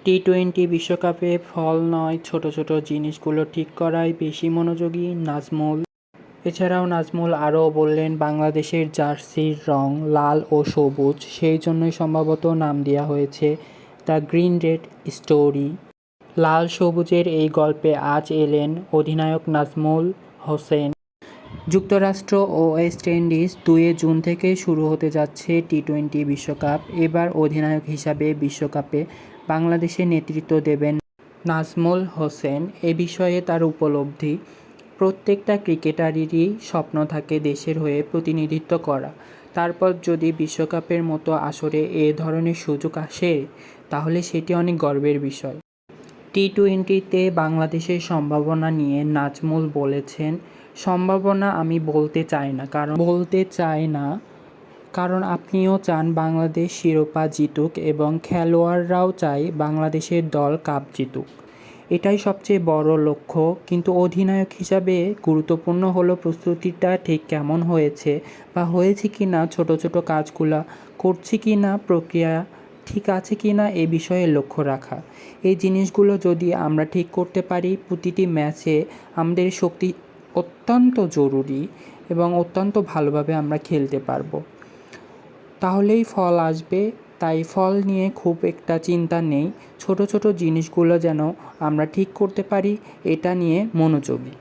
T twenty বিশ্বকাপে ফল নয়, ছোট ছোট জিনিসগুলো ঠিক করাই বেশি মনোযোগী নাজমুল। এছাড়াও নাজমুল আরও বললেন, বাংলাদেশের জার্সির রং লাল ও সবুজ, সেই জন্যই সম্ভবত নাম দেওয়া হয়েছে দ্য গ্রিন রেড স্টোরি। লাল সবুজের এই গল্পে আজ এলেন অধিনায়ক নাজমুল হোসেন। যুক্তরাষ্ট্র ও ওয়েস্ট ইন্ডিজ 2 জুন থেকে শুরু হতে যাচ্ছে টি-টোয়েন্টি বিশ্বকাপ। এবার অধিনায়ক হিসাবে বিশ্বকাপে বাংলাদেশের নেতৃত্ব দেবেন নাজমুল হোসেন। এ বিষয়ে তার উপলব্ধি, প্রত্যেকটা ক্রিকেটারেরই স্বপ্ন থাকে দেশের হয়ে প্রতিনিধিত্ব করা। তারপর যদি বিশ্বকাপের মতো আসরে এ ধরনের সুযোগ আসে, তাহলে সেটি অনেক গর্বের বিষয়। টি-টোয়েন্টিতে বাংলাদেশের সম্ভাবনা নিয়ে নাজমুল বলেছেন, সম্ভাবনা আমি বলতে চাই না, কারণ আপনিও চান বাংলাদেশ শিরোপা জিতুক এবং খেলোয়াড়রাও চায় বাংলাদেশের দল কাপ জিতুক। এটাই সবচেয়ে বড় লক্ষ্য। কিন্তু অধিনায়ক হিসাবে গুরুত্বপূর্ণ হলো প্রস্তুতিটা ঠিক কেমন হয়েছে বা হয়েছে কি না, ছোট ছোট কাজগুলো করছি কি না, প্রক্রিয়া ঠিক আছে কি না, এ বিষয়ে লক্ষ্য রাখা। এই জিনিসগুলো যদি আমরা ঠিক করতে পারি, প্রতিটি ম্যাচে আমাদের শক্তি অত্যন্ত জরুরি এবং অত্যন্ত ভালোভাবে আমরা খেলতে পারবো, তাহলেই ফল আসবে। তাই ফল নিয়ে খুব একটা চিন্তা নেই, ছোট ছোট জিনিসগুলো যেন আমরা ঠিক করতে পারি, এটা নিয়ে মনোযোগী।